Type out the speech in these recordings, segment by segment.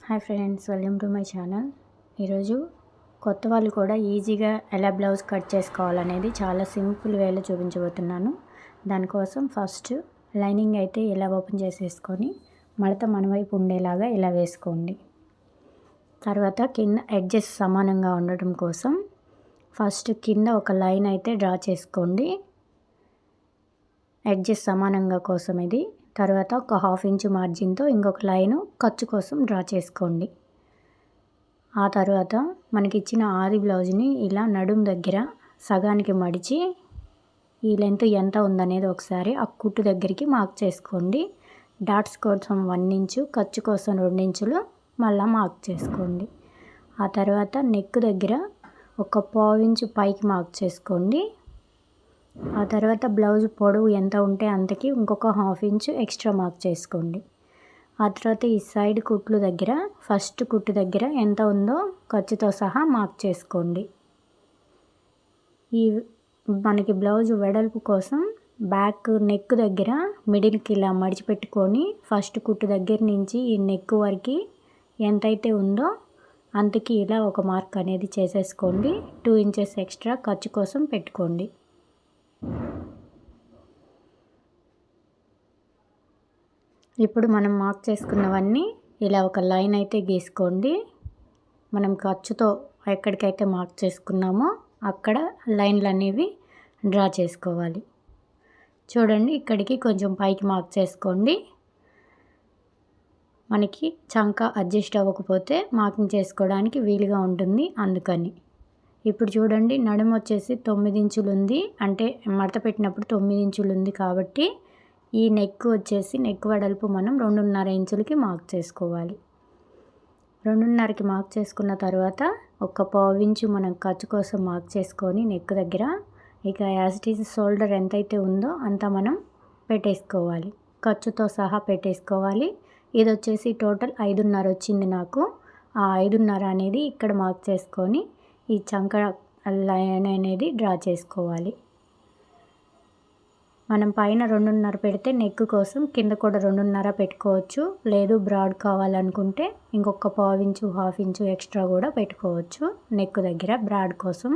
Hi friends, welcome to my channel. ఈరోజు కొత్త వాళ్ళు కూడా ఈజీగా ఎలా బ్లౌజ్ కట్ చేసుకోవాలనేది చాలా సింపుల్ వేలో చూపించబోతున్నాను. దానికోసం ఫస్ట్ లైనింగ్ అయితే ఇలా ఓపెన్ చేసేసుకొని మడత మన వైపు ఉండేలాగా ఇలా వేసుకోండి. తర్వాత కింద ఎడ్జెస్ సమానంగా ఉండటం కోసం ఫస్ట్ కింద ఒక లైన్ అయితే డ్రా చేసుకోండి. ఎడ్జెస్ సమానంగా కోసం ఇది. తర్వాత ఒక 1/2 ఇంచు మార్జిన్తో ఇంకొక లైను ఖర్చు కోసం డ్రా చేసుకోండి. ఆ తర్వాత మనకి ఇచ్చిన ఆది బ్లౌజ్ని ఇలా నడుము దగ్గర సగానికి మడిచి ఈ లెంత్ ఎంత ఉందనేది ఒకసారి ఆ కుట్టు దగ్గరికి మార్క్ చేసుకోండి. డాట్స్ కోసం 1 ఇంచు, ఖర్చు కోసం 2 ఇంచులు మళ్ళీ మార్క్ చేసుకోండి. ఆ తర్వాత నెక్ దగ్గర ఒక 1/2 ఇంచు పైకి మార్క్ చేసుకోండి. ఆ తర్వాత బ్లౌజ్ పొడవు ఎంత ఉంటే అంతకి ఇంకొక 1/2 ఇంచు ఎక్స్ట్రా మార్క్ చేసుకోండి. ఆ తర్వాత ఈ సైడ్ కుట్లు దగ్గర ఫస్ట్ కుట్టు దగ్గర ఎంత ఉందో ఖర్చుతో సహా మార్క్ చేసుకోండి. ఈ మనకి బ్లౌజ్ వెడల్పు కోసం బ్యాక్ నెక్ దగ్గర మిడిల్కి ఇలా మడిచిపెట్టుకొని ఫస్ట్ కుట్టు దగ్గర నుంచి ఈ నెక్ వరకు ఎంతైతే ఉందో అంతకి ఇలా ఒక మార్క్ అనేది చేసేసుకోండి. 2 ఇంచెస్ ఎక్స్ట్రా ఖర్చు కోసం పెట్టుకోండి. ఇప్పుడు మనం మార్క్ చేసుకున్నవన్నీ ఇలా ఒక లైన్ అయితే గీసుకోండి. మనం ఖర్చుతో ఎక్కడికైతే మార్క్ చేసుకున్నామో అక్కడ లైన్లు అనేవి డ్రా చేసుకోవాలి. చూడండి, ఇక్కడికి కొంచెం పైకి మార్క్ చేసుకోండి. మనకి చంక అడ్జస్ట్ అవ్వకపోతే మార్కింగ్ చేసుకోవడానికి వీలుగా ఉంటుంది, అందుకని. ఇప్పుడు చూడండి, నడుము వచ్చేసి 9 ఇంచులు ఉంది. అంటే మడత పెట్టినప్పుడు 9 ఇంచులు ఉంది కాబట్టి ఈ నెక్ వచ్చేసి నెక్ వెడల్పు మనం 2.5 ఇంచులకి మార్క్ చేసుకోవాలి. 2.5కి మార్క్ చేసుకున్న తర్వాత ఒక 1/2 ఇంచు మనం ఖర్చు కోసం మార్క్ చేసుకొని నెక్ దగ్గర ఇక యాజ్ ఇట్ ఈజ్ షోల్డర్ ఎంతైతే ఉందో అంత మనం పెట్టేసుకోవాలి. ఖర్చుతో సహా పెట్టేసుకోవాలి. ఇది వచ్చేసి టోటల్ 5.5 వచ్చింది నాకు. ఆ 5.5 అనేది ఇక్కడ మార్క్ చేసుకొని ఈ చంక లైన్ అనేది డ్రా చేసుకోవాలి. మనం పైన 2.5 పెడితే నెక్ కోసం కింద కూడా 2.5 పెట్టుకోవచ్చు. లేదు బ్రాడ్ కావాలనుకుంటే ఇంకొక 1/2 ఇంచు 1/2 ఇంచు ఎక్స్ట్రా కూడా పెట్టుకోవచ్చు నెక్ దగ్గర బ్రాడ్ కోసం.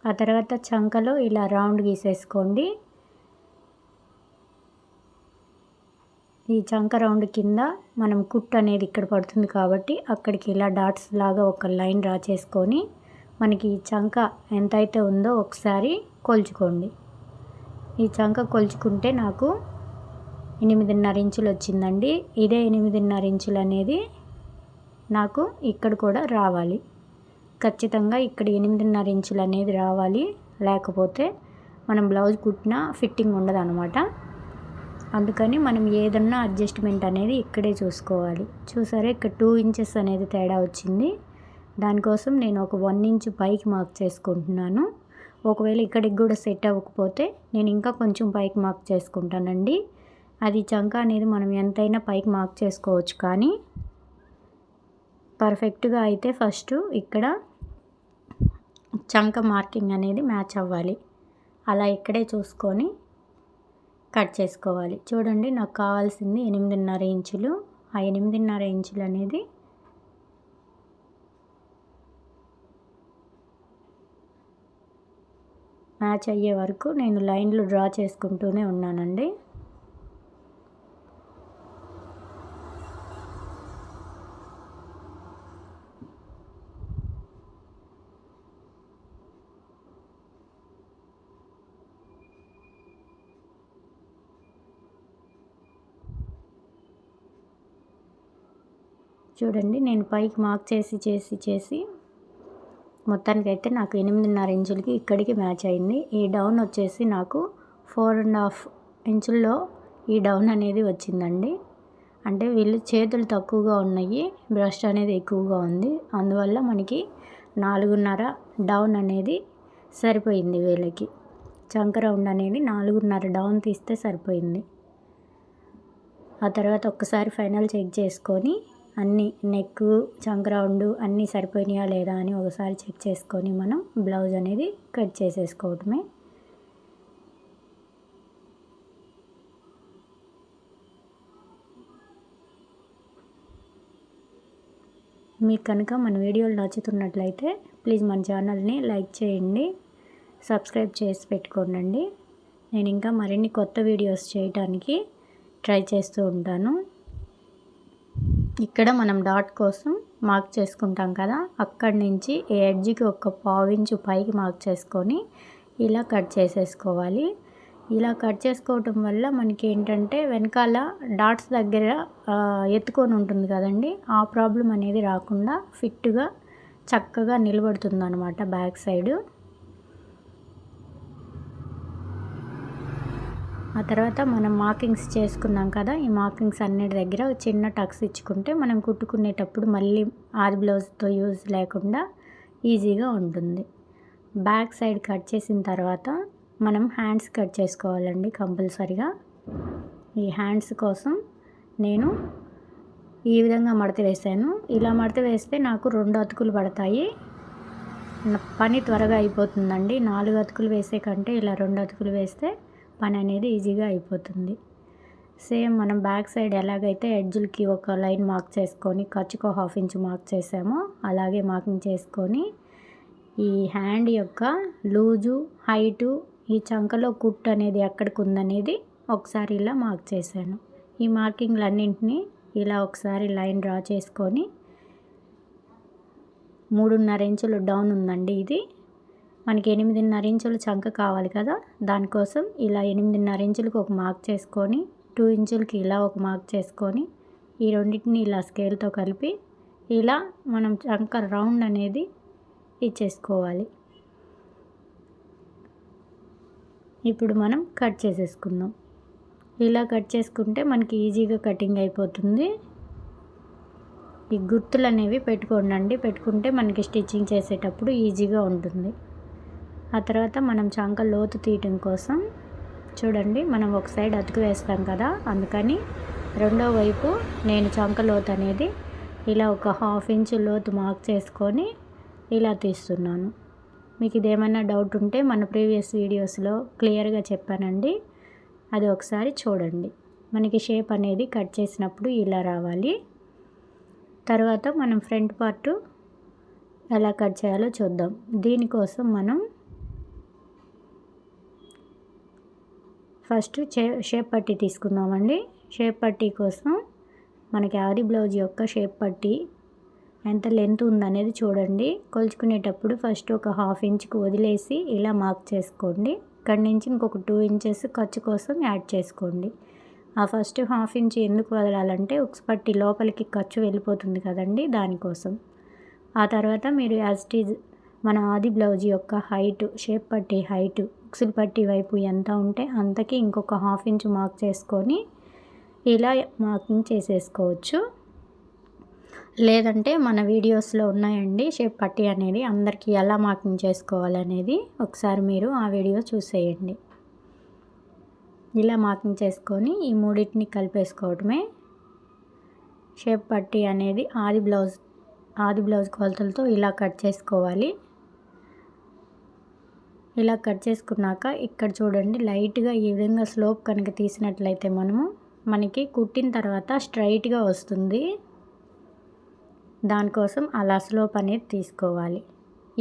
ఆ తర్వాత చంకలో ఇలా రౌండ్ గీసేసుకోండి. ఈ చంక రౌండ్ కింద మనం కుట్టు అనేది ఇక్కడ పడుతుంది కాబట్టి అక్కడికి ఇలా డాట్స్ లాగా ఒక లైన్ డ్రా చేసుకొని మనకి ఈ చంక ఎంతైతే ఉందో ఒకసారి కొలుచుకోండి. ఈ చంక కొలుచుకుంటే నాకు 8.5 ఇంచులు వచ్చిందండి. ఇదే 8.5 ఇంచులు అనేది నాకు ఇక్కడ కూడా రావాలి. ఖచ్చితంగా ఇక్కడ 8.5 ఇంచులు అనేది రావాలి. లేకపోతే మనం బ్లౌజ్ కుట్టినా ఫిట్టింగ్ ఉండదు అనమాట. అందుకని మనం ఏదన్నా అడ్జస్ట్మెంట్ అనేది ఇక్కడే చూసుకోవాలి. చూసారా, ఇక్కడ 2 ఇంచెస్ అనేది తేడా వచ్చింది. దానికోసం నేను ఒక 1 ఇంచు పైకి మార్క్ చేసుకుంటున్నాను. ఒకవేళ ఇక్కడికి కూడా సెట్ అవ్వకపోతే నేను ఇంకా కొంచెం పైకి మార్క్ చేసుకుంటానండి. అది చంక అనేది మనం ఎంతైనా పైకి మార్క్ చేసుకోవచ్చు, కానీ పర్ఫెక్ట్గా అయితే ఫస్ట్ ఇక్కడ చంక మార్కింగ్ అనేది మ్యాచ్ అవ్వాలి. అలా ఇక్కడే చూసుకొని కట్ చేసుకోవాలి. చూడండి, నాకు కావాల్సింది 8.5 ఇంచులు. ఆ 8.5 ఇంచులు అనేది మ్యాచ్ అయ్యే వరకు నేను లైన్లు డ్రా చేసుకుంటూనే ఉన్నానండి. చూడండి, నేను పైకి మార్క్ చేసి మొత్తానికైతే నాకు 8.5 ఇంచులకి ఇక్కడికి మ్యాచ్ అయింది. ఈ డౌన్ వచ్చేసి నాకు 4.5 ఇంచుల్లో ఈ డౌన్ అనేది వచ్చిందండి. అంటే వీళ్ళు చేతులు తక్కువగా ఉన్నాయి, బ్రష్ అనేది ఎక్కువగా ఉంది. అందువల్ల మనకి 4.5 డౌన్ అనేది సరిపోయింది. వీళ్ళకి చంక రౌండ్ అనేది 4.5 డౌన్ తీస్తే సరిపోయింది. ఆ తర్వాత ఒక్కసారి ఫైనల్ చెక్ చేసుకొని అన్నీ నెక్ చంక రౌండ్ అన్నీ సరిపోయినాయా లేదా అని ఒకసారి చెక్ చేసుకొని మనం బ్లౌజ్ అనేది కట్ చేసేసుకోవటమే. మీకు కనుక మన వీడియోలు నచ్చుతున్నట్లయితే ప్లీజ్ మన ఛానల్ని లైక్ చేయండి, సబ్స్క్రైబ్ చేసి పెట్టుకోండి. నేను ఇంకా మరిన్ని కొత్త వీడియోస్ చేయడానికి ట్రై చేస్తూ ఉంటాను. ఇక్కడ మనం డాట్ కోసం మార్క్ చేసుకుంటాం కదా, అక్కడి నుంచి ఎడ్జ్కి ఒక పావించు పైకి మార్క్ చేసుకొని ఇలా కట్ చేసేసుకోవాలి. ఇలా కట్ చేసుకోవటం వల్ల మనకి ఏంటంటే వెనకాల డాట్స్ దగ్గర ఎత్తుకొని ఉంటుంది కదండి, ఆ ప్రాబ్లం అనేది రాకుండా ఫిట్గా చక్కగా నిలబడుతుంది అన్నమాట బ్యాక్ సైడు. ఆ తర్వాత మనం మార్కింగ్స్ చేసుకున్నాం కదా, ఈ మార్కింగ్స్ అన్నిటి దగ్గర చిన్న టక్స్ ఇచ్చుకుంటే మనం కుట్టుకునేటప్పుడు మళ్ళీ ఆది బ్లౌజ్తో యూజ్ లేకుండా ఈజీగా ఉంటుంది. బ్యాక్ సైడ్ కట్ చేసిన తర్వాత మనం హ్యాండ్స్ కట్ చేసుకోవాలండి కంపల్సరిగా. ఈ హ్యాండ్స్ కోసం నేను ఈ విధంగా మడత వేసాను. ఇలా మడత వేస్తే నాకు 2 అతుకులు పడతాయి, పని త్వరగా అయిపోతుందండి. 4 అతుకులు వేసే కంటే ఇలా 2 అతుకులు వేస్తే పని అనేది ఈజీగా అయిపోతుంది. సేమ్ మనం బ్యాక్ సైడ్ ఎలాగైతే ఎడ్జ్లకి ఒక లైన్ మార్క్ చేసుకొని ఖర్చుకో 1/2 ఇంచ్ మార్క్ చేసామో అలాగే మార్కింగ్ చేసుకొని ఈ హ్యాండ్ యొక్క లూజు, హైటు, ఈ చంకలో కుట్టు అనేది ఎక్కడికి ఉందనేది ఒకసారి ఇలా మార్క్ చేశాను. ఈ మార్కింగ్లన్నింటినీ ఇలా ఒకసారి లైన్ డ్రా చేసుకొని 3.5 ఇంచులు డౌన్ ఉందండి ఇది. మనకి 8.5 ఇంచులు చంక కావాలి కదా, దానికోసం ఇలా 8.5 ఇంచులకు ఒక మార్క్ చేసుకొని 2 ఇంచులకి ఇలా ఒక మార్క్ చేసుకొని ఈ రెండింటిని ఇలా స్కేల్తో కలిపి ఇలా మనం చంక రౌండ్ అనేది ఇచ్చేసుకోవాలి. ఇప్పుడు మనం కట్ చేసేసుకుందాం. ఇలా కట్ చేసుకుంటే మనకి ఈజీగా కటింగ్ అయిపోతుంది. ఈ గుర్తులు అనేవి పెట్టుకోండి, పెట్టుకుంటే మనకి స్టిచ్చింగ్ చేసేటప్పుడు ఈజీగా ఉంటుంది. ఆ తర్వాత మనం చంక లోతు తీయటం కోసం చూడండి, మనం ఒక సైడ్ అతుకు వేస్తాం కదా, అందుకని రెండో వైపు నేను చంక లోతు అనేది ఇలా ఒక 1/2 ఇంచు లోతు మార్క్ చేసుకొని ఇలా తీస్తున్నాను. మీకు ఇదేమైనా డౌట్ ఉంటే మన ప్రీవియస్ వీడియోస్లో క్లియర్గా చెప్పానండి, అది ఒకసారి చూడండి. మనకి షేప్ అనేది కట్ చేసినప్పుడు ఇలా రావాలి. తర్వాత మనం ఫ్రంట్ పార్ట్ ఎలా కట్ చేయాలో చూద్దాం. దీనికోసం మనం ఫస్ట్ షేప్ పట్టీ తీసుకుందామండి. షేప్ పట్టీ కోసం మనకి ఆది బ్లౌజ్ యొక్క షేప్ పట్టీ ఎంత లెంత్ ఉందనేది చూడండి. కొలుచుకునేటప్పుడు ఫస్ట్ ఒక 1/2 ఇంచుకి వదిలేసి ఇలా మార్క్ చేసుకోండి. ఇక్కడి నుంచి ఇంకొక 2 ఇంచెస్ ఖర్చు కోసం యాడ్ చేసుకోండి. ఆ ఫస్ట్ 1/2 ఇంచ్ ఎందుకు వదలాలంటే ఉక్స్ పట్టీ లోపలికి ఖర్చు వెళ్ళిపోతుంది కదండి, దానికోసం. ఆ తర్వాత మీరు యాజ్ ఇట్ ఈజ్ మన ఆది బ్లౌజ్ యొక్క హైటు, షేప్ పట్టీ హైటు ఉక్సుల పట్టీ వైపు ఎంత ఉంటే అంతకి ఇంకొక 1/2 ఇంచ్ మార్క్ చేసుకొని ఇలా మార్కింగ్ చేసేసుకోవచ్చు. లేదంటే మన వీడియోస్లో ఉన్నాయండి షేప్ పట్టీ అనేది, అందరికీ ఎలా మార్కింగ్ చేసుకోవాలనేది ఒకసారి మీరు ఆ వీడియో చూసేయండి. ఇలా మార్కింగ్ చేసుకొని ఈ మూడింటిని కలిపేసుకోవటమే. షేప్ పట్టీ అనేది ఆది బ్లౌజ్ కొలతలతో ఇలా కట్ చేసుకోవాలి. ఇలా కట్ చేసుకున్నాక ఇక్కడ చూడండి, లైట్గా ఈ విధంగా స్లోప్ కనుక తీసినట్లయితే మనకి కుట్టిన తర్వాత స్ట్రైట్గా వస్తుంది. దానికోసం అలా స్లోప్ అనేది తీసుకోవాలి.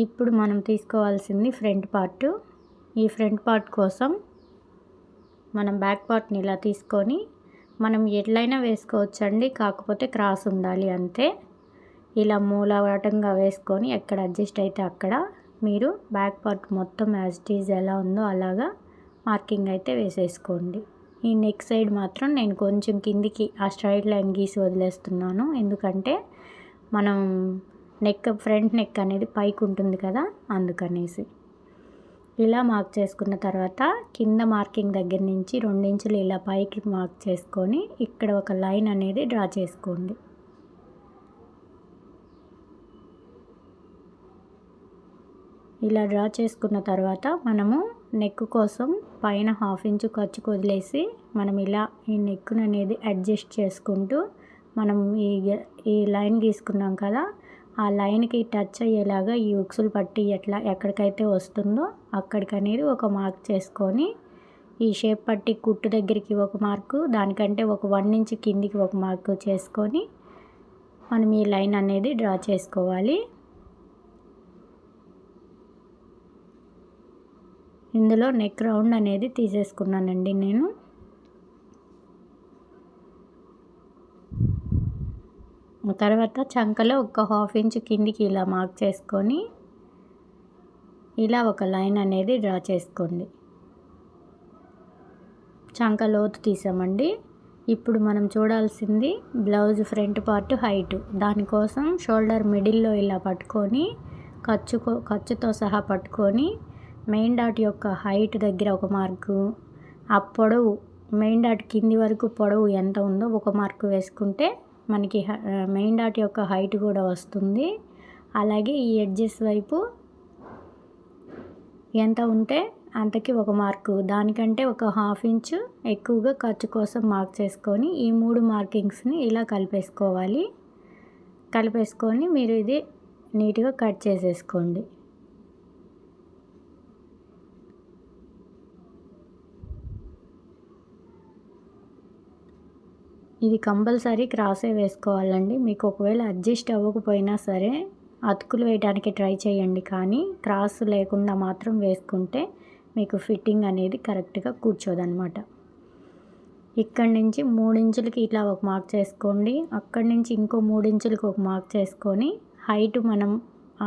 ఇప్పుడు మనం తీసుకోవాల్సింది ఫ్రంట్ పార్ట్. ఈ ఫ్రంట్ పార్ట్ కోసం మనం బ్యాక్ పార్ట్ని ఇలా తీసుకొని మనం ఎట్లయినా వేసుకోవచ్చండి, కాకపోతే క్రాస్ ఉండాలి అంతే. ఇలా మూలవటంగా వేసుకొని ఎక్కడ అడ్జస్ట్ అయితే అక్కడ మీరు బ్యాక్ పార్ట్ మొత్తం యాజ్ ఇట్ ఈజ్ ఎలా ఉందో అలాగా మార్కింగ్ అయితే వేసేసుకోండి. ఈ నెక్ సైడ్ మాత్రం నేను కొంచెం కిందికి ఆ స్ట్రైట్ లైన్ గీసి వదిలేస్తున్నాను, ఎందుకంటే మనం ఫ్రంట్ నెక్ అనేది పైకి ఉంటుంది కదా, అందుకనేసి. ఇలా మార్క్ చేసుకున్న తర్వాత కింద మార్కింగ్ దగ్గర నుంచి 2 ఇంచులు ఇలా పైకి మార్క్ చేసుకొని ఇక్కడ ఒక లైన్ అనేది డ్రా చేసుకోండి. ఇలా డ్రా చేసుకున్న తర్వాత మనము నెక్ కోసం పైన 1/2 ఇంచు ఖర్చుకు వదిలేసి మనం ఇలా ఈ నెక్ను అనేది అడ్జస్ట్ చేసుకుంటూ మనం ఈ లైన్ గీసుకున్నాం కదా, ఆ లైన్కి టచ్ అయ్యేలాగా ఈ ఉక్సులు పట్టి ఎక్కడికైతే వస్తుందో అక్కడికి అనేది ఒక మార్క్ చేసుకొని ఈ షేప్ పట్టి కుట్టు దగ్గరికి ఒక మార్కు, దానికంటే ఒక 1 ఇంచ్ కిందికి ఒక మార్కు చేసుకొని మనం ఈ లైన్ అనేది డ్రా చేసుకోవాలి. ఇందులో నెక్ రౌండ్ అనేది తీసేసుకున్నానండి నేను. తర్వాత చంకలో ఒక 1/2 ఇంచ్ కిందికి ఇలా మార్క్ చేసుకొని ఇలా ఒక లైన్ అనేది డ్రా చేసుకోండి. చంక లోతు తీసామండి. ఇప్పుడు మనం చూడాల్సింది బ్లౌజ్ ఫ్రంట్ పార్ట్ హైటు. దానికోసం షోల్డర్ మిడిల్లో ఇలా పట్టుకొని ఖర్చుతో సహా పట్టుకొని మెయిన్ డాట్ యొక్క హైట్ దగ్గర ఒక మార్కు, ఆ పొడవు మెయిన్ డాట్ కింది వరకు పొడవు ఎంత ఉందో ఒక మార్కు వేసుకుంటే మనకి మెయిన్ డాట్ యొక్క హైట్ కూడా వస్తుంది. అలాగే ఈ ఎడ్జెస్ వైపు ఎంత ఉంటే అంతకి ఒక మార్కు, దానికంటే ఒక 1/2 ఇంచు ఎక్కువగా ఖర్చు కోసం మార్క్ చేసుకొని ఈ 3 మార్కింగ్స్ని ఇలా కలిపేసుకొని మీరు ఇది నీట్గా కట్ చేసేసుకోండి. ఇది కంపల్సరీ క్రాసే వేసుకోవాలండి. మీకు ఒకవేళ అడ్జస్ట్ అవ్వకపోయినా సరే అతుకులు వేయడానికి ట్రై చేయండి, కానీ క్రాస్ లేకుండా మాత్రం వేసుకుంటే మీకు ఫిట్టింగ్ అనేది కరెక్ట్గా కూర్చోదన్నమాట. ఇక్కడి నుంచి 3 ఇంచులకి ఇట్లా ఒక మార్క్ చేసుకోండి. అక్కడి నుంచి ఇంకో 3 ఇంచులకి ఒక మార్క్ చేసుకొని హైటు మనం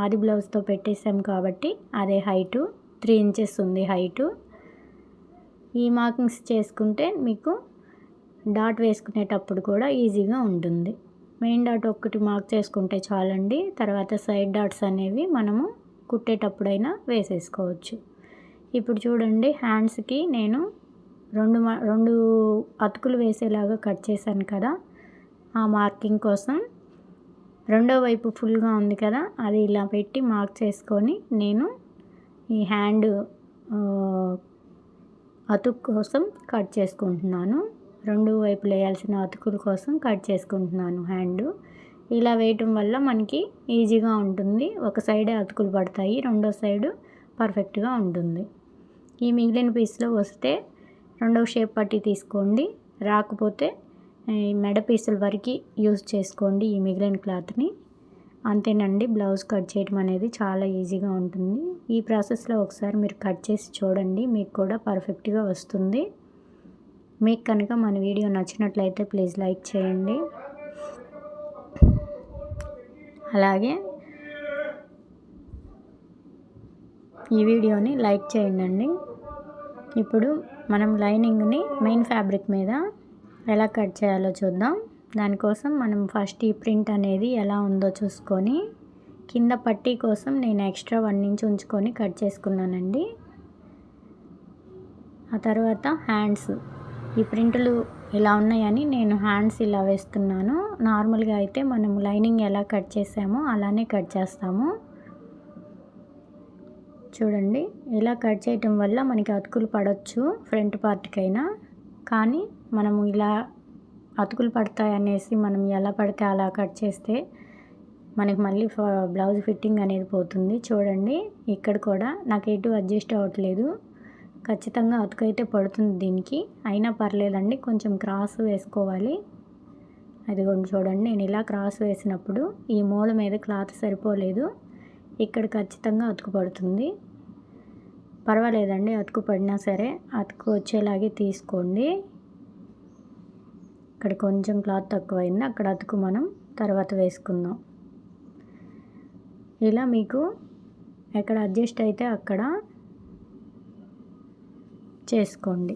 ఆది బ్లౌజ్తో పెట్టేసాం కాబట్టి అదే హైటు 3 ఇంచెస్ ఉంది హైటు. ఈ మార్కింగ్స్ చేసుకుంటే మీకు డాట్ వేసుకునేటప్పుడు కూడా ఈజీగా ఉంటుంది. మెయిన్ డాట్ ఒక్కటి మార్క్ చేసుకుంటే చాలండి. తర్వాత సైడ్ డాట్స్ అనేవి మనము కుట్టేటప్పుడైనా వేసేసుకోవచ్చు. ఇప్పుడు చూడండి, హ్యాండ్స్కి నేను రెండు అతుకులు వేసేలాగా కట్ చేశాను కదా, ఆ మార్కింగ్ కోసం రెండో వైపు ఫుల్గా ఉంది కదా, అది ఇలా పెట్టి మార్క్ చేసుకొని నేను ఈ హ్యాండ్ అతుకు కోసం కట్ చేసుకుంటున్నాను. రెండు వైపులు వేయాల్సిన అతుకుల కోసం కట్ చేసుకుంటున్నాను హ్యాండ్. ఇలా వేయటం వల్ల మనకి ఈజీగా ఉంటుంది. ఒక సైడే అతుకులు పడతాయి, రెండో సైడు పర్ఫెక్ట్గా ఉంటుంది. ఈ మిగిలిన పీస్లో వస్తే రెండవ షేప్ పట్టి తీసుకోండి, రాకపోతే ఈ మెడ పీసుల వరకు యూజ్ చేసుకోండి ఈ మిగిలిన క్లాత్ని. అంతేనండి, బ్లౌజ్ కట్ చేయడం అనేది చాలా ఈజీగా ఉంటుంది. ఈ ప్రాసెస్లో ఒకసారి మీరు కట్ చేసి చూడండి, మీకు కూడా పర్ఫెక్ట్గా వస్తుంది. మీకు కనుక మన వీడియో నచ్చినట్లయితే ప్లీజ్ లైక్ చేయండి. అలాగే ఈ వీడియోని లైక్ చేయండి. ఇప్పుడు మనం లైనింగ్ని మెయిన్ ఫ్యాబ్రిక్ మీద ఎలా కట్ చేయాలో చూద్దాం. దానికోసం మనం ఫస్ట్ ఈ ప్రింట్ అనేది ఎలా ఉందో చూసుకొని కింద పట్టీ కోసం నేను ఎక్స్ట్రా 1 ఇంచ్ ఉంచుకొని కట్ చేసుకున్నానండి. ఆ తర్వాత హ్యాండ్స్, ఈ ప్రింట్లు ఇలా ఉన్నాయని నేను హ్యాండ్స్ ఇలా వేస్తున్నాను. నార్మల్గా అయితే మనం లైనింగ్ ఎలా కట్ చేసామో అలానే కట్ చేస్తాము. చూడండి, ఇలా కట్ చేయటం వల్ల మనకి అతుకులు పడవచ్చు ఫ్రంట్ పార్ట్కైనా, కానీ మనము ఇలా అతుకులు పడతాయనేసి మనం ఎలా పడితే అలా కట్ చేస్తే మనకి మళ్ళీ బ్లౌజ్ ఫిట్టింగ్ అనేది పోతుంది. చూడండి, ఇక్కడ కూడా నాకు ఎటు అడ్జస్ట్ అవ్వట్లేదు, ఖచ్చితంగా అతుకు అయితే పడుతుంది దీనికి. అయినా పర్లేదండి, కొంచెం క్రాస్ వేసుకోవాలి. అదిగోండి చూడండి, నేను ఇలా క్రాస్ వేసినప్పుడు ఈ మూల మీద క్లాత్ సరిపోలేదు, ఇక్కడ ఖచ్చితంగా అతుకు పడుతుంది. పర్వాలేదండి, అతుకు పడినా సరే అతుకు వచ్చేలాగే తీసుకోండి. ఇక్కడ కొంచెం క్లాత్ తక్కువైంది, అక్కడ అతుకు మనం తర్వాత వేసుకుందాం. ఇలా మీకు ఎక్కడ అడ్జస్ట్ అయితే అక్కడ చేసుకోండి.